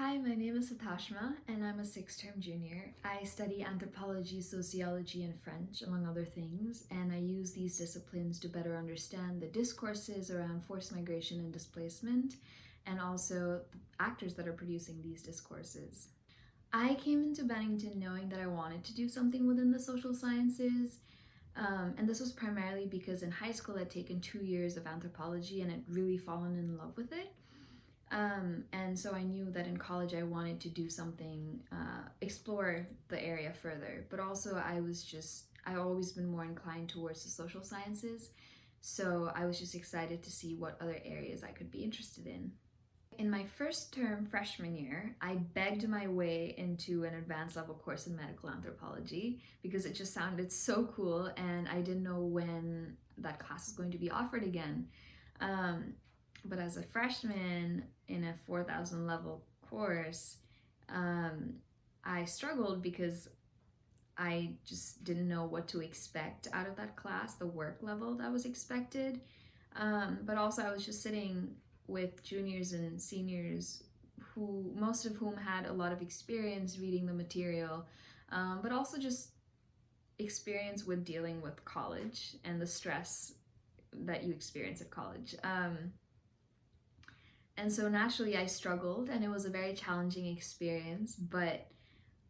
Hi, my name is Sitashma and I'm a sixth-term junior. I study anthropology, sociology, and French, among other things, and I use these disciplines to better understand the discourses around forced migration and displacement, and also the actors that are producing these discourses. I came into Bennington knowing that I wanted to do something within the social sciences, and this was primarily because in high school I'd taken 2 years of anthropology and I'd really fallen in love with it. And so I knew that in college I wanted to do something, explore the area further, but also I always been more inclined towards the social sciences, so I was just excited to see what other areas I could be interested in. In my first term freshman year, I begged my way into an advanced level course in medical anthropology because it just sounded so cool and I didn't know when that class was going to be offered again. But as a freshman in a 4,000 level course, I struggled because I just didn't know what to expect out of that class, the work level that was expected. But also I was just sitting with juniors and seniors most of whom had a lot of experience reading the material, but also just experience with dealing with college and the stress that you experience at college. And so naturally I struggled and it was a very challenging experience, but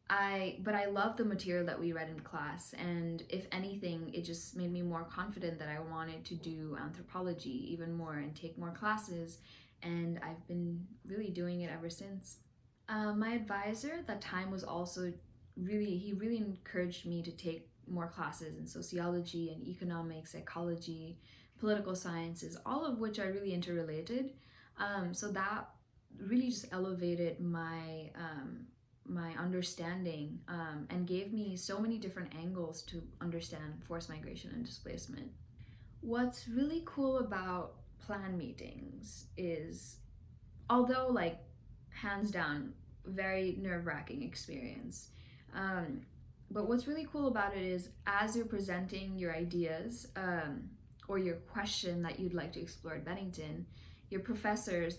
I loved the material that we read in class, and if anything, it just made me more confident that I wanted to do anthropology even more and take more classes, and I've been really doing it ever since. My advisor at that time was also he really encouraged me to take more classes in sociology and economics, psychology, political sciences, all of which are really interrelated. So that really just elevated my understanding, and gave me so many different angles to understand forced migration and displacement. What's really cool about plan meetings is, although hands down, very nerve-wracking experience, but what's really cool about it is as you're presenting your ideas, or your question that you'd like to explore at Bennington, your professors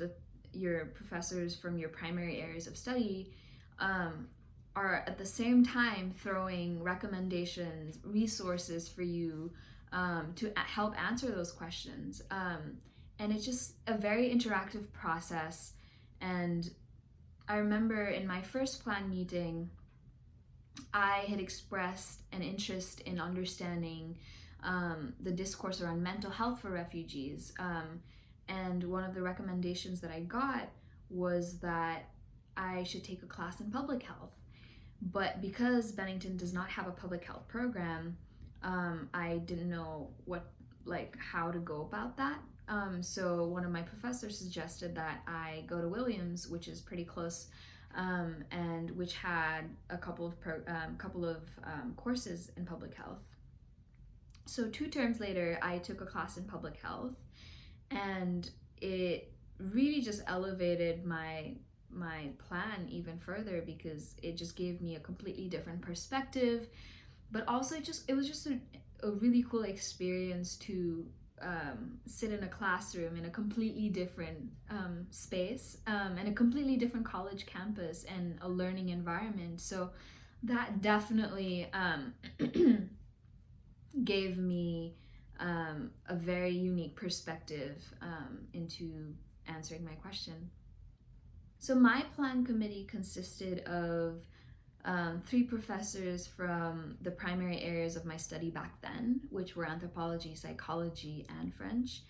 from your primary areas of study are at the same time throwing recommendations, resources for you to help answer those questions. And it's just a very interactive process. And I remember in my first plan meeting, I had expressed an interest in understanding the discourse around mental health for refugees. And one of the recommendations that I got was that I should take a class in public health. But because Bennington does not have a public health program, I didn't know how to go about that. So one of my professors suggested that I go to Williams, which is pretty close, and which had a couple of courses in public health. So 2 terms later, I took a class in public health, and it really just elevated my plan even further because it just gave me a completely different perspective, but also it was just a really cool experience to sit in a classroom in a completely different space, and a completely different college campus and a learning environment. So that definitely gave me a very unique perspective into answering my question. So my plan committee consisted of 3 professors from the primary areas of my study back then, which were anthropology, psychology, and French.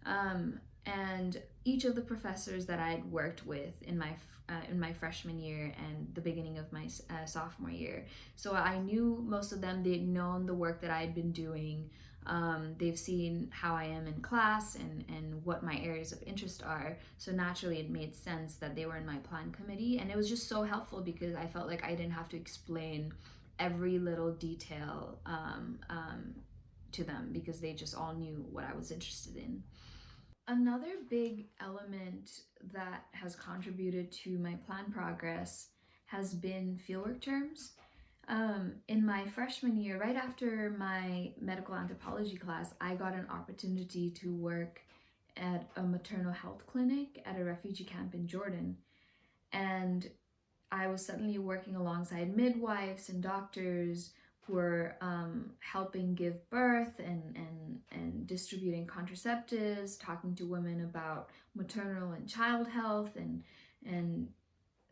And each of the professors that I'd worked with in my freshman year and the beginning of my sophomore year. So I knew most of them. They'd known the work that I'd been doing. They've seen how I am in class and what my areas of interest are. So naturally it made sense that they were in my plan committee, and it was just so helpful because I felt like I didn't have to explain every little detail to them because they just all knew what I was interested in. Another big element that has contributed to my plan progress has been fieldwork terms. In my freshman year, right after my medical anthropology class, I got an opportunity to work at a maternal health clinic at a refugee camp in Jordan. And I was suddenly working alongside midwives and doctors who were helping give birth and distributing contraceptives, talking to women about maternal and child health, and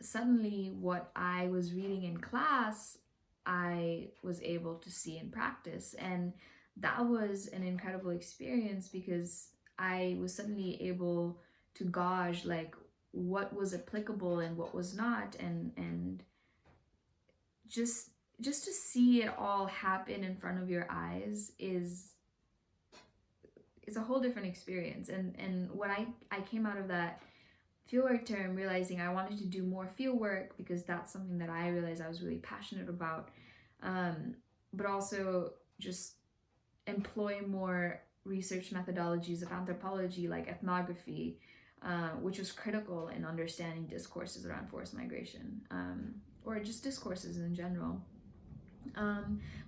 suddenly what I was reading in class, I was able to see in practice. And that was an incredible experience because I was suddenly able to gauge like what was applicable and what was not, and just just to see it all happen in front of your eyes is a whole different experience. And when I came out of that fieldwork term realizing I wanted to do more fieldwork because that's something that I realized I was really passionate about, but also just employ more research methodologies of anthropology like ethnography, which was critical in understanding discourses around forced migration, or just discourses in general.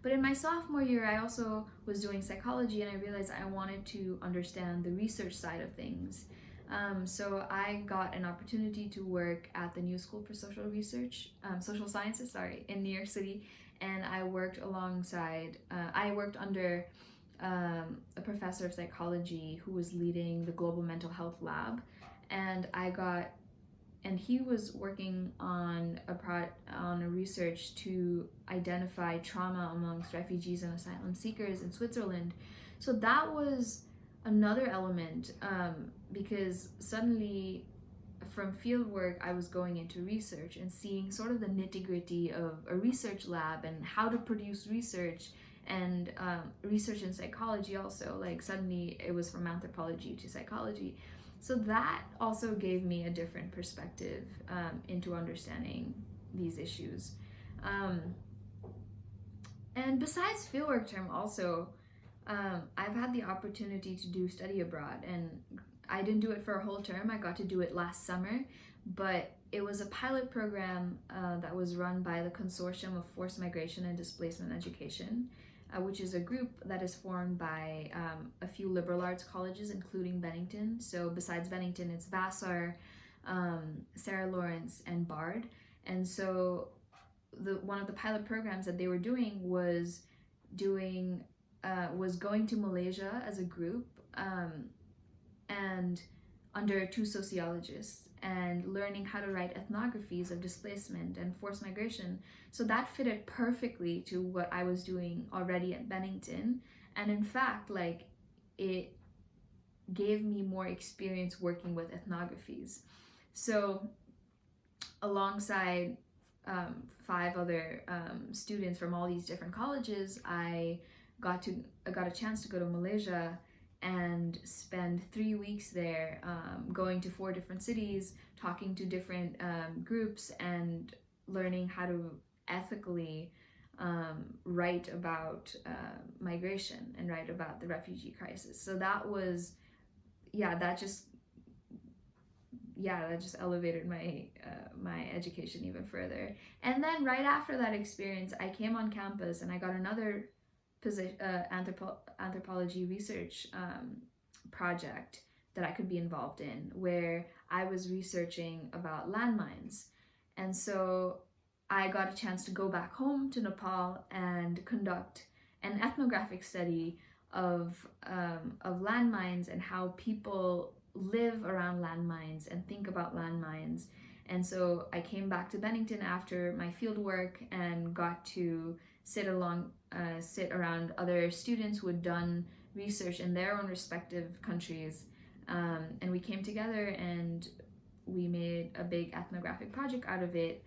But in my sophomore year, I also was doing psychology, and I realized I wanted to understand the research side of things. So I got an opportunity to work at the New School for Social Research, Social Sciences, sorry, in New York City, and I worked under a professor of psychology who was leading the Global Mental Health Lab, and he was working on a research to identify trauma amongst refugees and asylum seekers in Switzerland. So that was another element, because suddenly from field work I was going into research and seeing sort of the nitty-gritty of a research lab and how to produce research, and research in psychology also. Like suddenly it was from anthropology to psychology. So that also gave me a different perspective into understanding these issues. And besides fieldwork term also, I've had the opportunity to do study abroad, and I didn't do it for a whole term. I got to do it last summer, but it was a pilot program that was run by the Consortium of Forced Migration and Displacement Education, which is a group that is formed by a few liberal arts colleges, including Bennington. So besides Bennington, it's Vassar, Sarah Lawrence, and Bard. And so one of the pilot programs that they were doing was going to Malaysia as a group, and under two sociologists, and learning how to write ethnographies of displacement and forced migration. So that fitted perfectly to what I was doing already at Bennington. And in fact, like, it gave me more experience working with ethnographies. So alongside 5 other students from all these different colleges, I got a chance to go to Malaysia and spend 3 weeks there, going to 4 different cities, talking to different groups, and learning how to ethically write about migration and write about the refugee crisis. So that was, that just elevated my education even further. And then right after that experience, I came on campus and I got another anthropology research project that I could be involved in, where I was researching about landmines. And so I got a chance to go back home to Nepal and conduct an ethnographic study of landmines and how people live around landmines and think about landmines. And so I came back to Bennington after my field work and got to sit around other students who had done research in their own respective countries, and we came together and we made a big ethnographic project out of it.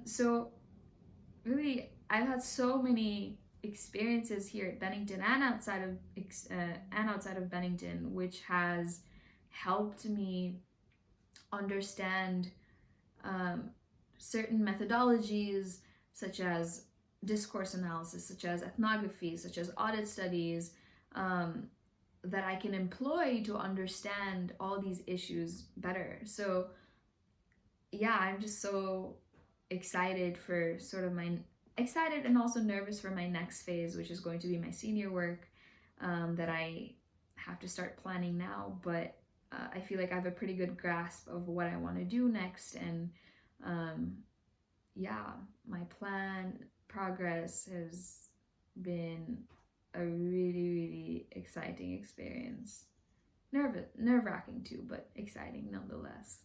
So really, I've had so many experiences here at Bennington and outside of Bennington, which has helped me understand certain methodologies, such as discourse analysis, such as ethnography, such as audit studies, that I can employ to understand all these issues better. So I'm just so excited and also nervous for my next phase, which is going to be my senior work, that I have to start planning now. But I feel like I have a pretty good grasp of what I want to do next, and yeah, my plan progress has been a really, really exciting experience. Nerve-wracking too, but exciting nonetheless.